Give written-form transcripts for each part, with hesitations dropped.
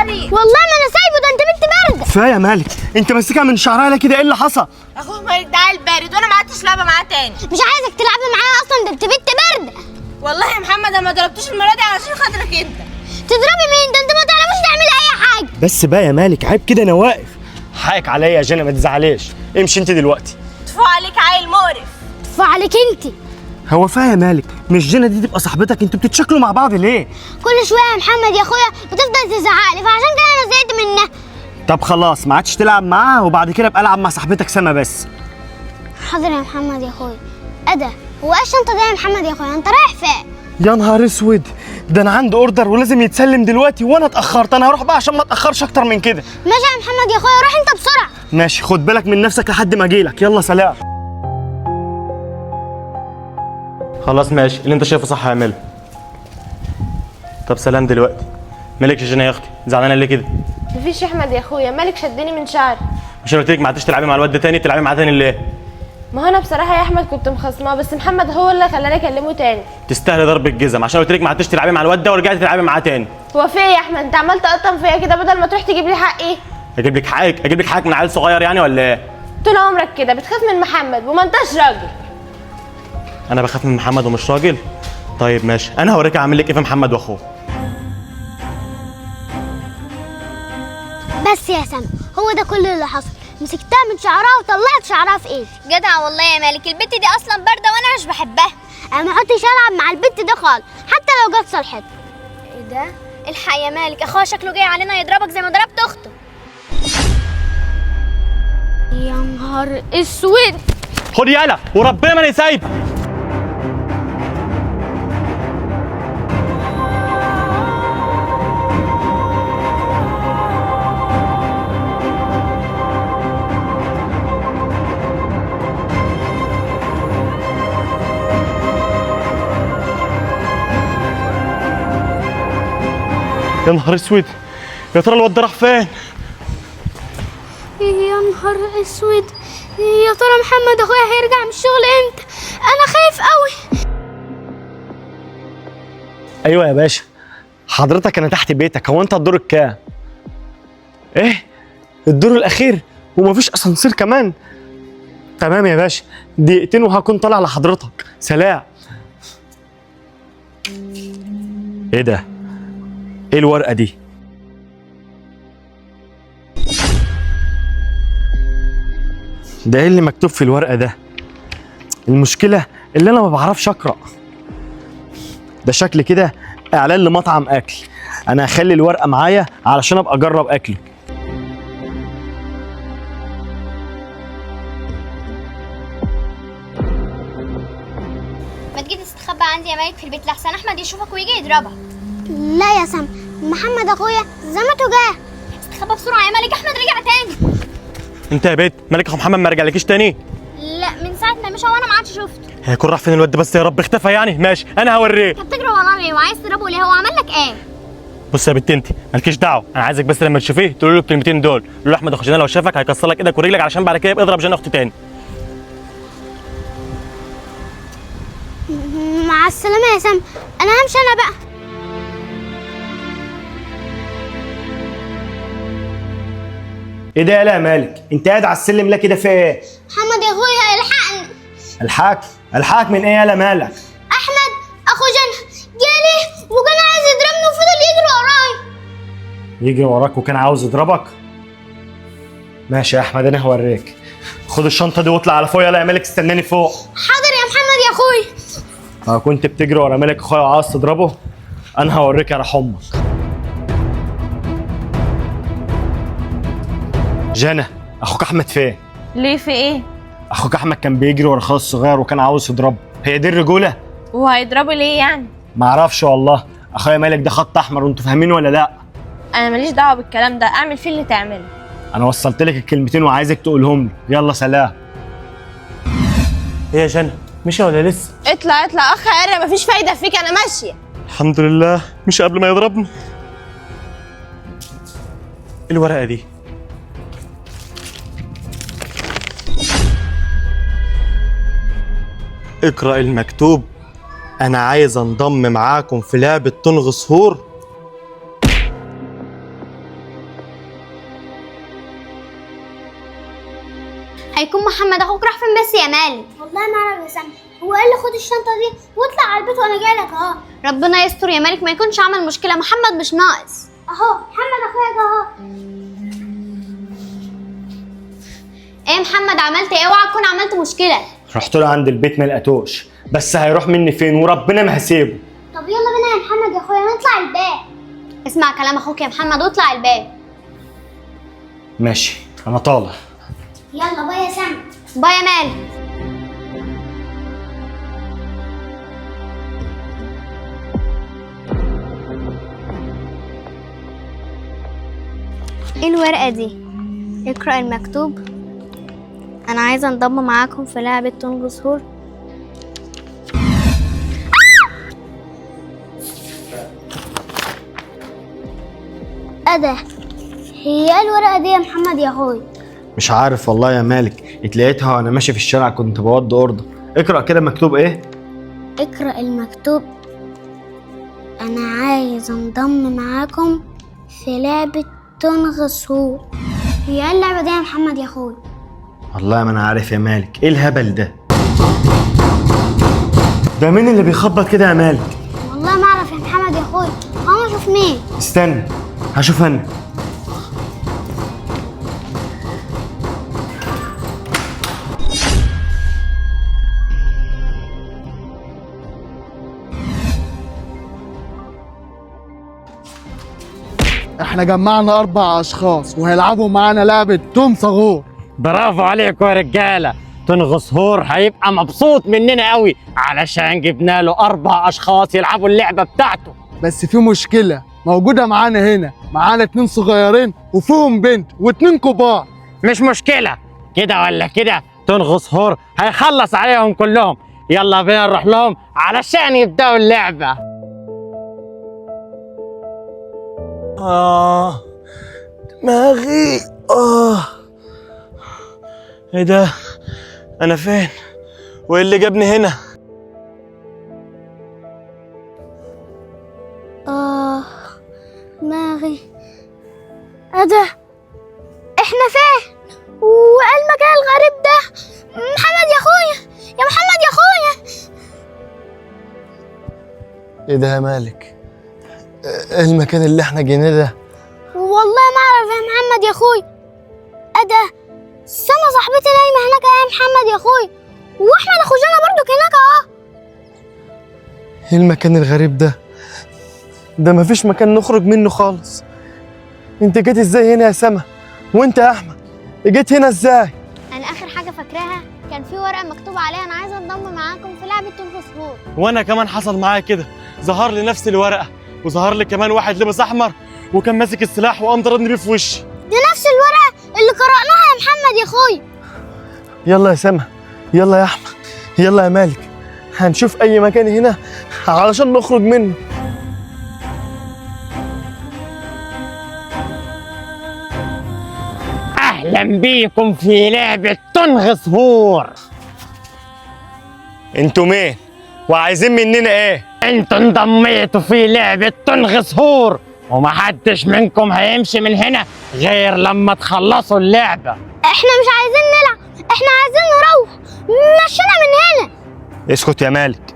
مالك؟ والله ما انا سايبه، ده انت بنت بارده. كفايه يا مالك، انت ماسكها من شعرها ليه كده؟ ايه اللي حصل؟ اخوه مالك ده عيل بارد وانا ما عدتش لعبه معاه تاني. مش عايزك تلعبي معايا اصلا، ده انت بنت بارده. والله يا محمد انا ما ضربتوش المره دي علشان خاطرك انت. تضربي مين؟ ده انت ما تعرفوش تعملي اي حاجه. بس بقى يا مالك عيب كده، انا واقف. حقك عليا يا جنى، ما تزعليش. امشي انت دلوقتي. تفوق عليك عيل مقرف. تفا عليك انت. هو فيها يا مالك، مش جنى دي تبقى صاحبتك؟ انتوا بتتشكلوا مع بعض ليه؟ كل شويه يا محمد يا اخويا بتفضل تزعقلي، فعشان كده انا زهقت منها. طب خلاص ما عادش تلعب معاها، وبعد كده ابقى العب مع صاحبتك سما بس. حاضر يا محمد يا اخويا. ايه هو ايه الشنطه دي يا محمد يا اخويا؟ انت رايح فين؟ يا نهار اسود، ده انا عندي اوردر ولازم يتسلم دلوقتي وانا اتاخرت. انا هروح بقى عشان ما اتاخرش اكتر من كده. ماشي يا محمد يا اخويا، روح انت بسرعه. ماشي، خد بالك من نفسك لحد ما اجيلك. يلا سلام. خلاص ماشي، اللي انت شايفه صح هعمله. طب سلام دلوقتي. مالك يا جنى يا اختي، زعلانه ليه كده؟ مفيش يا احمد يا اخويا، مالك شدني من شعري. مش انا قلت لك ما عدتش تلعبي مع الواد ده تاني؟ تلعبي معاه تاني ليه؟ ما هو انا بصراحه يا احمد كنت مخصماه، بس محمد هو اللي خلاني اكلمه تاني. تستاهلي ضرب الجزم عشان قلت لك ما عدتش تلعبي مع الواد ده ورجعتي تلعبي معاه تاني. هو في ايه يا احمد؟ انت عمال تقطم فيا كده بدل ما تروح تجيب لي حقي. اجيب لك حقك؟ اجيب لك حقك من عيل صغير يعني ولا ايه؟ طول عمرك كده بتخاف من محمد وما انتش راجل. انا بخاف من محمد ومش راجل؟ طيب ماشي، انا هوريك اعمل لك ايه في محمد واخوه. بس يا سما، هو ده كل اللي حصل. مسكتها من شعرها وطلعت شعرها في ايدي. جدع والله يا مالك، البت دي اصلا بارده وانا مش بحبها. انا ما عدتش العب مع البت دي خالص، حتى لو جت صالحتها. ايه ده؟ الحق يا مالك، اخوها شكله جاي علينا يضربك زي ما ضربت اخته. يا نهار اسود. خد يالا وربنا ما انا سايبك. يا نهار اسود، يا ترى الواد ده راح فين؟ يا نهار اسود، يا ترى محمد اخويا هيرجع من الشغل امتى؟ انا خايف قوي. ايوه يا باشا، حضرتك انا تحت بيتك. هو انت الدور الكام؟ ايه؟ الدور الاخير ومفيش اسانسير كمان؟ تمام يا باشا، دقيقتين وهكون طالع لحضرتك. سلام. ايه ده؟ ايه الورقه دي؟ ده ايه اللي مكتوب في الورقه ده؟ المشكله اللي انا ما بعرفش اقرا. ده شكل كده اعلان لمطعم اكل. انا هخلي الورقه معايا علشان ابقى اجرب اكله. ما تجي تستخبى عندي يا مالك في البيت لحسن احمد يشوفك ويجي يضربك. لا يا سما، محمد اخويا زمته جه. استخبى بسرعه يا مالك، احمد رجع تاني. انت يا بيت مالك اخو محمد ما رجعلكيش تاني؟ لا من ساعه ما مشى وانا ما عادش شفته. هيكون راح فين الواد ده بس؟ يا رب اختفى يعني. ماشي انا هوريك. انت بتجري وراه ليه وعايز تضربه ليه؟ هو عمل لك ايه؟ بص يا بنت انت مالكيش دعوه، انا عايزك بس لما تشوفيه تقول له الكلمتين دول. قول له احمد اخو جنى لو شافك هيكسر لك ايدك ورجلك، علشان بعد كده يبقى اضرب جنى اختي تاني. مع السلامه يا سما، انا همشي انا بقى. ايه ده يالا يا مالك؟ انت قاعد على السلم لا كده في ايه؟ محمد يا اخويا الحقني. الحاك؟ الحاك من ايه يالا مالك؟ احمد اخو جنى جالي وكان عايز يضربني وفضل يجري وراي. يجري وراك وكان عاوز يضربك؟ ماشي يا احمد انا هوريك. خد الشنطه دي واطلع على فوق. يلا يا مالك استناني فوق. حاضر يا محمد يا اخويا. كنت بتجري ورا مالك اخويا وعاوز تضربه؟ انا هوريك يا راح امك. جنى اخوك احمد فين؟ ليه في ايه؟ اخوك احمد كان بيجري ورا اخوه الصغير وكان عاوز يضربه. هي دي الرجوله؟ وهيضربه ليه يعني؟ معرفش والله. اخويا مالك ده خط احمر وانتوا فاهمين ولا لا؟ انا ماليش دعوه بالكلام ده، اعمل فيه اللي تعمله. انا وصلت لك الكلمتين وعايزك تقولهم لي. يلا سلام. ايه يا جنى مشي ولا لسه؟ اطلع اطلع اخ عرة، مفيش فايده فيك، انا ماشيه. الحمد لله مش قبل ما يضربني. الورقه دي اقرأ المكتوب. أنا عايز أنضم معاكم في لعبة طنغ صهور. هيكون محمد اخوك راح فين بس يا مالك؟ والله ما اعرف يا سما، هو قال لي خد الشنطه دي واطلع على البيت وانا جاي لك اهو. ربنا يستر يا مالك، ما يكونش عمل مشكله، محمد مش ناقص. اهو محمد اخويا جه اهو. ايه محمد عملت ايه؟ اوعى تكون عملت مشكله. رحت له عند البيت ما لقيتوش، بس هيروح مني فين وربنا ما هسيبه. طب يلا بينا يا محمد يا اخويا نطلع الباب. اسمع كلام اخوك يا محمد واطلع الباب. ماشي انا طالع. يلا باي يا سما. باي يا مالك. ايه الورقة دي؟ اقرأ المكتوب. انا عايزة انضم معاكم في لعبة تونج سهور. ده هي ايه الورقه دي يا محمد يا اخويا؟ مش عارف والله يا مالك، اتلقيتها وانا ماشي في الشارع كنت بودي اوردر. اقرا كده مكتوب ايه. اقرأ المكتوب. انا عايز انضم معاكم في لعبة تونغ سهور. هي ايه اللعبة دي يا محمد يا اخويا؟ والله ما انا عارف يا مالك، ايه الهبل ده؟ ده مين اللي بيخبط كده يا مالك؟ والله ما اعرف يا محمد يا اخويا، قوم اشوف مين. استنى هشوف انا. احنا جمعنا 4 اشخاص وهيلعبوا معانا لعبة توم صغور. برافو عليكم يا رجاله. تونغ سهور هيبقى مبسوط مننا قوي علشان جبنا له 4 اشخاص يلعبوا اللعبه بتاعته. بس في مشكلة موجودة معانا هنا، معانا 2 صغيرين وفيهم بنت و2 كبار. مش مشكله، كده ولا كده تونغ سهور هيخلص عليهم كلهم. يلا بينا نروح لهم علشان يبداوا اللعبه. دماغي ايه ده؟ انا فين؟ وايه اللي جابني هنا؟ دماغي. ده احنا فين؟ وايه المكان الغريب ده؟ محمد يا اخويا، يا محمد يا اخويا. ايه ده يا مالك؟ ايه المكان اللي احنا جينا ده؟ والله ما اعرف يا محمد يا اخويا. ده سما صاحبتي نايمه هناك يا محمد يا اخويا، واحمد اخو جانا برضو هناك اهو. ايه المكان الغريب ده؟ ده مفيش مكان نخرج منه خالص. انت جيت ازاي هنا يا سما؟ وانت يا احمد جيت هنا ازاي؟ انا اخر حاجه فاكراها كان في ورقه مكتوب عليها انا عايزه انضم معاكم في لعبه تونغ سهور. وانا كمان حصل معايا كده، ظهر لي نفس الورقه وظهر لي كمان واحد لبس احمر وكان ماسك السلاح وقام ضربني بيه في وشي. دي نفس الورقه اللي قرأناها يا محمد يا اخويا. يلا يا سما، يلا يا احمد، يلا يا مالك، هنشوف اي مكان هنا علشان نخرج منه. اهلا بيكم في لعبه تونغ سهور. انتوا مين؟ وعايزين مننا ايه؟ انتوا انضميتوا في لعبه تونغ سهور ومحدش منكم هيمشي من هنا غير لما تخلصوا اللعبه. احنا مش عايزين نلعب، احنا عايزين نروح، مشينا من هنا. اسكت يا مالك،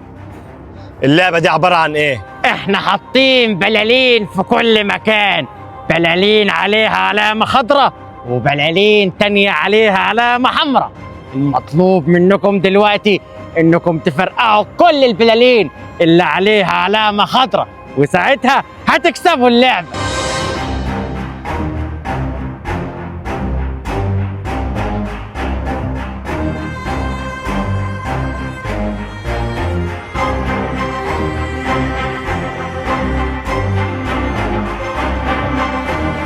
اللعبة دي عبارة عن ايه؟ احنا حاطين بلالين في كل مكان، بلالين عليها علامة خضراء وبلالين تانية عليها علامة حمراء. المطلوب منكم دلوقتي انكم تفرقعوا كل البلالين اللي عليها علامة خضراء وساعتها هتكسبوا اللعبة.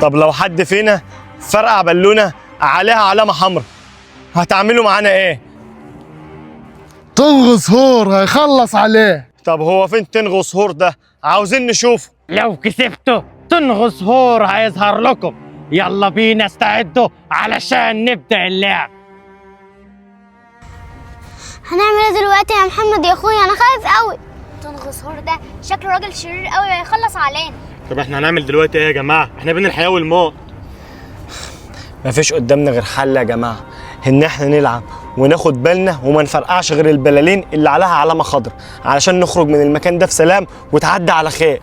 طب لو حد فينا فرقع بالونة عليها علامة حمراء هتعملوا معانا ايه؟ تونغ سهور هيخلص عليه. طب هو فين تنغ سهور ده؟ عاوزين نشوفه. لو كسبتوا تونغ سهور هيظهر لكم. يلا بينا استعدوا علشان نبدأ اللعب. هنعمل ايه دلوقتي يا محمد يا اخويا؟ انا خايف قوي. تونغ سهور ده شكله راجل شرير قوي وهيخلص علينا. طب احنا هنعمل دلوقتي ايه يا جماعه؟ احنا بين الحياه والموت. مفيش قدامنا غير حل يا جماعة، ان احنا نلعب وناخد بالنا وما نفرقعش غير البلالين اللي عليها علامه خضراء، علشان نخرج من المكان ده بسلام وتعدي على خير.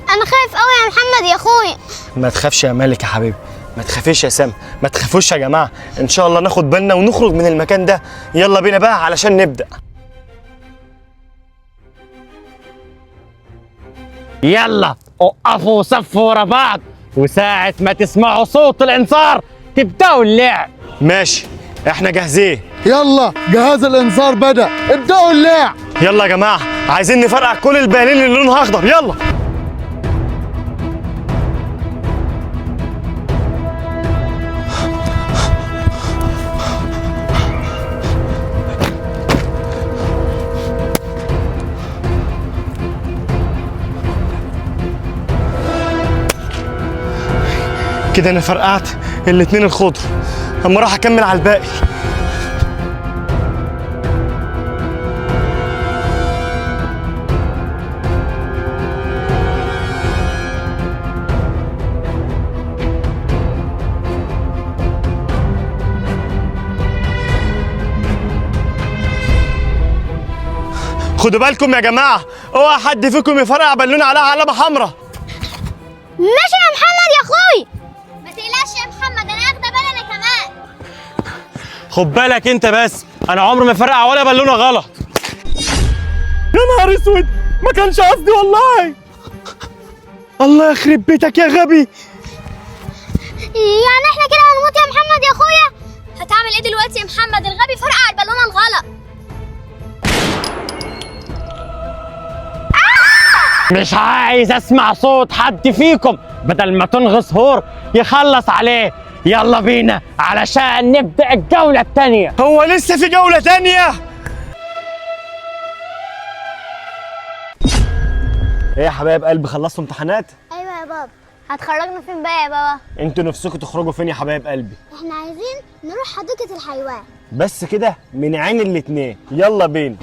انا خايف قوي يا محمد يا اخويا. ما تخافش يا مالك يا حبيبي، ما تخافيش يا سما، ما تخافوش يا جماعه، ان شاء الله ناخد بالنا ونخرج من المكان ده. يلا بينا بقى علشان نبدا. يلا وقفوا وصفوا ورا بعض، وساعة ما تسمعوا صوت الانذار تبدأوا اللعب. ماشي، احنا جاهزين. يلا جهاز الانذار بدأ، ابدأوا اللعب. يلا يا جماعه، عايزين نفرقع كل البلالين اللي لونها اخضر. يلا. كده انا فرقعت الاتنين الخضر، اما راح اكمل على الباقي. خدوا بالكم يا جماعه، اوعى حد فيكم يفرقع بالونه عليها علامه حمراء. ماشي يا محمد يا اخوي. ما تقلقش يا محمد، انا اخده بالي انا كمان. خد بالك انت بس، انا عمري ما فرقع ولا بالونه غلط. يا نهار اسود، ما كانش قصدي والله. الله يخرب بيتك يا غبي. يعني احنا كده هنموت يا محمد يا اخويا؟ هتعمل ايه دلوقتي يا محمد؟ الغبي فرقع البالونه الغلط. مش عايز اسمع صوت حد فيكم، بدل ما تنغص هور يخلص عليه. يلا بينا علشان نبدأ الجولة التانية. هو لسه في جولة تانية؟ ايه يا حبايب قلبي، خلصتوا امتحانات؟ ايوه يا بابا. هتخرجنا فين بقى يا بابا؟ انتوا نفسكم تخرجوا فين يا حبايب قلبي؟ احنا عايزين نروح حديقة الحيوان. بس كده من عين الاتنين، يلا بينا.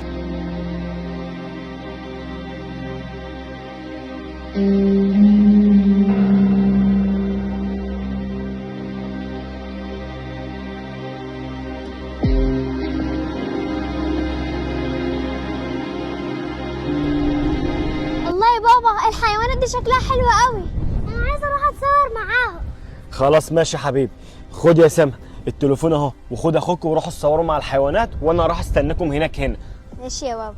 الله يا بابا، الحيوانات دي شكلها حلو قوي. انا عايزه اروح اتصور معاهم. خلاص ماشي يا حبيبي، خد يا سما التليفون اهو، وخد اخوك وروحوا اتصوروا مع الحيوانات، وانا راح استناكم هنا. ماشي يا بابا.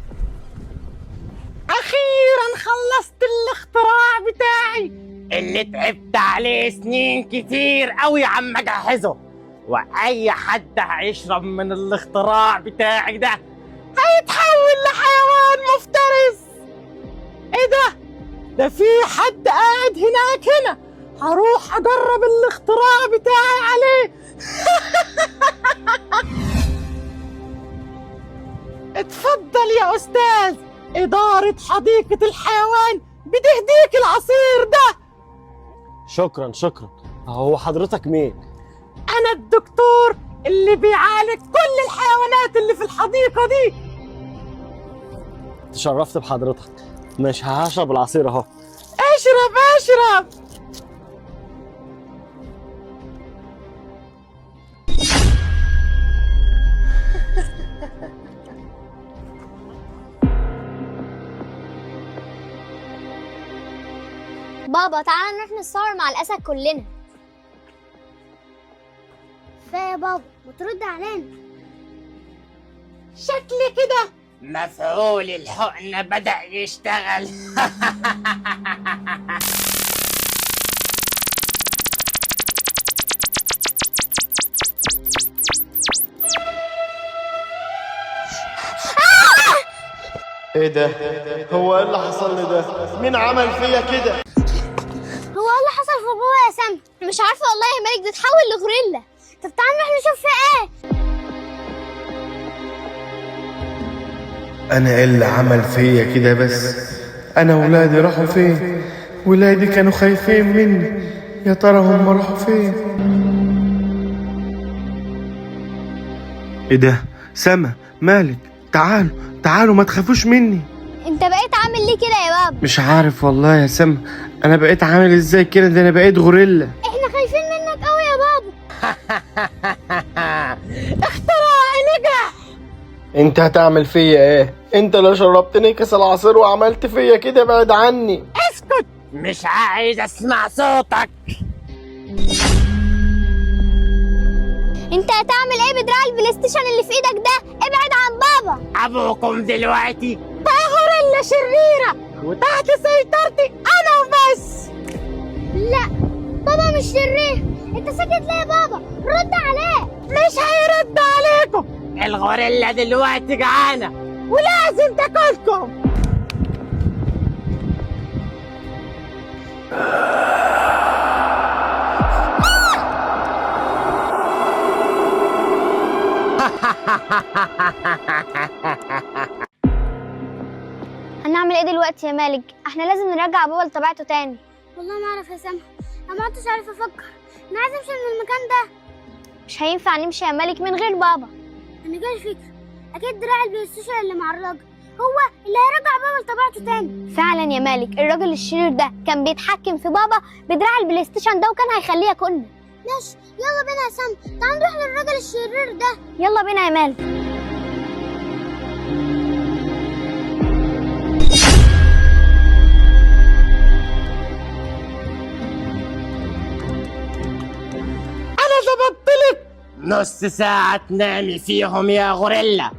أخيرا خلصت الاختراع بتاعي اللي تعبت عليه سنين كتير أوي عم أجهزه، وأي حد هيشرب من الاختراع بتاعي ده هيتحول لحيوان مفترس. إيه ده؟ ده في حد قاعد هنا، هروح أجرب الاختراع بتاعي عليه. اتفضل يا أستاذ، إدارة حديقة الحيوان بتهديك العصير ده. شكرا. هو حضرتك مين؟ أنا الدكتور اللي بيعالج كل الحيوانات اللي في الحديقة دي. تشرفت بحضرتك. مش هشرب العصير اهو. اشرب. بابا تعالى نروح نتصور مع الاسد كلنا. كفايه يا بابا، ما ترد علينا. شكلي كده مفعول الحقن بدأ يشتغل. ايه ده؟ هو ايه اللي حصل لي ده؟ مين عمل فيا كده؟ هو ايه اللي حصل في بابا يا سام؟ مش عارفه والله يا مالك، ده اتحول لغوريلا. طب تعالى نروح نشوف فيها ايه. انا ايه اللي عمل فيا كده بس؟ انا ولادي راحوا فين؟ ولادي كانوا خايفين مني، يا ترى هم راحوا فين؟ ايه ده؟ سما، مالك؟ تعالوا ما تخافوش مني. انت بقيت عامل ليه كده يا بابا؟ مش عارف والله يا سما، انا بقيت عامل ازاي كده؟ ده انا بقيت غوريلا. احنا خايفين منك قوي يا بابا. انت هتعمل فيا ايه؟ انت اللي شربتني كاس العصير وعملت فيا كده، بعد عني. اسكت، مش عايز اسمع صوتك. انت هتعمل ايه بدراع البلاي ستيشن اللي في ايدك ده؟ ابعد عن بابا. ابوكم دلوقتي بقى غوريلا شريرة وتحت سيطرتي انا وبس. لا بابا مش شرير. انت ساكت ليه يا بابا؟ رد عليه. مش هيرد عليكم، الغوريلا دلوقتي جعانة ولازم تاكلكم. هنعمل ايه دلوقتي يا مالك؟ احنا لازم نرجع بابا لطبيعته تاني. والله ما اعرف يا سما، انا ما عدتش عارفه افكر. انا عايزه امشي من المكان ده. مش هينفع نمشي يا مالك من غير بابا. انا جالي فكره، اكيد دراع البلاي ستيشن اللي مع الراجل هو اللي هيرجع بابا لطبيعته تاني. فعلا يا مالك، الراجل الشرير ده كان بيتحكم في بابا بدراع البلاي ستيشن ده وكان هيخليه ياكلنا. ماشي، يلا بينا يا سما، تعال نروح للراجل الشرير ده. يلا بينا يا مالك. نص ساعة تنامي فيهم يا غوريلا،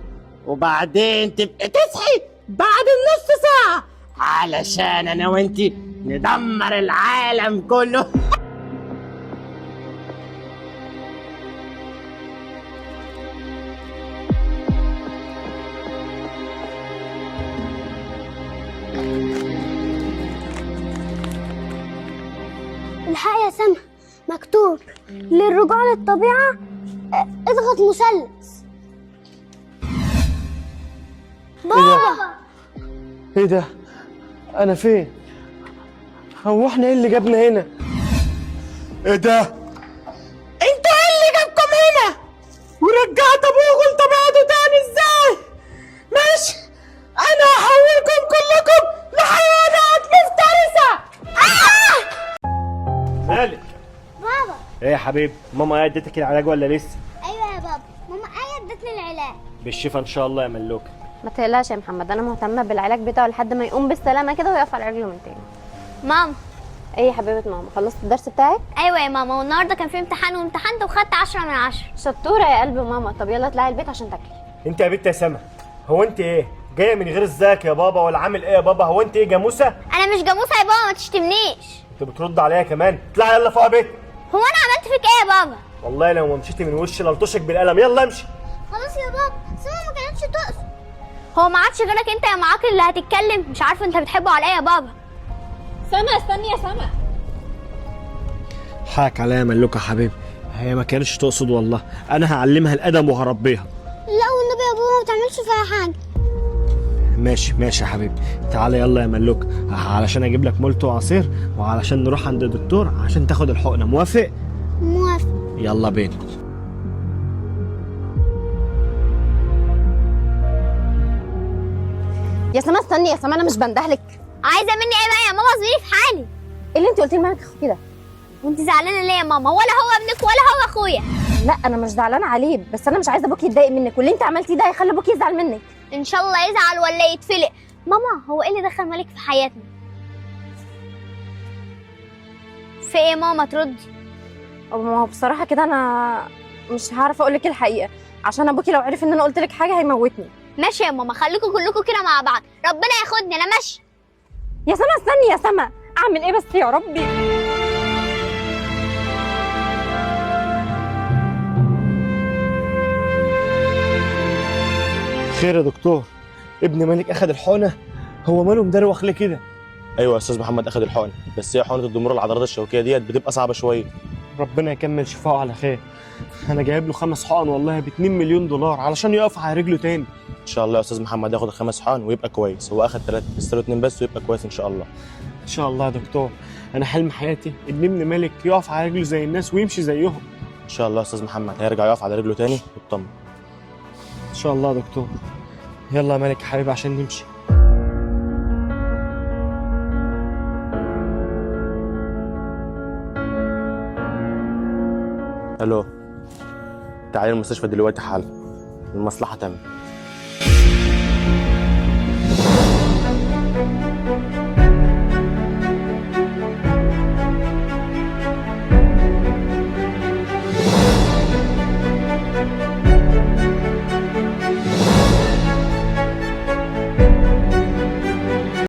وبعدين تبقى تصحي بعد النص ساعة علشان أنا وأنتي ندمر العالم كله. الحق يا سما، مكتوب للرجوع للطبيعة اضغط مثلث. بابا ايه ده؟ انا فين؟ هو احنا ايه اللي جابنا هنا؟ ايه ده؟ انتوا ايه اللي جابكم هنا؟ ورجعت ابوكم طبيعته تاني ازاي؟ ماشي، انا هحولكم كلكم لحيوانات مفترسة. مالك؟ بابا. ايه يا حبيبي، ماما اديتك العلاج ولا لسه؟ ايوه يا بابا، ماما ادتني العلاج. بالشفا ان شاء الله يا ملوكه. ما تقلقش يا محمد، انا مهتمه بالعلاج بتاعه لحد ما يقوم بالسلامه كده ويقف على رجله من تاني. ماما. ايه يا حبيبه ماما، خلصت الدرس بتاعك؟ ايوه يا ماما، والنهارده كان في امتحان وامتحنت وخدت 10 من 10. شطوره يا قلب ماما. طب يلا اطلعي البيت عشان تاكلي. انت يا بنت يا سما، هو انت ايه؟ جايه من غير ازيك يا بابا ولا عامل ايه يا بابا؟ هو انت ايه، جاموسه؟ انا مش جاموسه يا بابا، ما تشتمنيش. انت بترد عليا كمان؟ اطلعي يلا فوق بيت. هو انا عملت فيك ايه يا بابا؟ والله لو ما مشيتي من وشي للطشك بالقلم. يلا امشي. خلاص يا بابا، سما ما كانتش تقصد. هو ما عادش غيرك انت يا معاقل اللي هتتكلم. مش عارفه انت بتحبه على ايه يا بابا. سما استني يا سما. حقك عليا يا ملوكه حبيبي، هي ما كانتش تقصد والله. انا هعلمها الادب وهربيها. لا والنبي يا بابا ما تعملش فيها حاجه. ماشي ماشي يا حبيبي، تعالى يلا يا ملوك علشان اجيب لك مولتو عصير وعلشان نروح عند الدكتور عشان تاخد الحقنه. موافق؟ موافق. يلا بينا. يا سما استني يا سما، انا مش بندهلك. عايزه مني ايه بقى يا ماما؟ اصبري في حالي. ايه اللي انت قلتي لمالك اخوكي ده؟ وانت زعلانه ليه يا ماما؟ ولا هو ابنك ولا هو اخويا. لا انا مش زعلانه عليه، بس انا مش عايزه ابوكي يتضايق منك، واللي انت عملتيه ده هيخلي ابوكي يزعل منك. ان شاء الله يزعل ولا يتفلق. ماما هو ايه اللي دخل مالك في حياتنا؟ في ايه ماما تردي؟ ما هو بصراحه كده انا مش هعرف اقول لك الحقيقه، عشان ابوكي لو عرف ان انا قلت لك حاجه هيموتني. ماشي يا ماما، خليكم كلكم كده مع بعض، ربنا ياخدني. انا ماشي. يا سما استني يا سما، اعمل ايه بس يا ربي؟ خير يا دكتور، ابن مالك اخد الحقنه. هو ماله مدروخ ليه كده؟ ايوه يا استاذ محمد اخد الحقن، بس هي حقنه الضمور العضلات الشوكيه ديت بتبقى صعبه شويه. ربنا يكمل شفاعه على خير. انا جايب له 5 حقن والله ب 2 مليون دولار علشان يقف على رجله تاني. ان شاء الله يا استاذ محمد ياخد ال5 حقن ويبقى كويس. هو اخد 3 بس 2 بس ويبقى كويس ان شاء الله. ان شاء الله يا دكتور. انا حلم حياتي ان ابن مالك يقف على رجله زي الناس ويمشي زيهم. ان شاء الله يا استاذ محمد هيرجع يقف على رجله تاني ويطمن. ان شاء الله يا دكتور. يلا يا مالك يا حبيبي عشان نمشي. الو، تعالي المستشفى دلوقتي حالا، المصلحه تمت.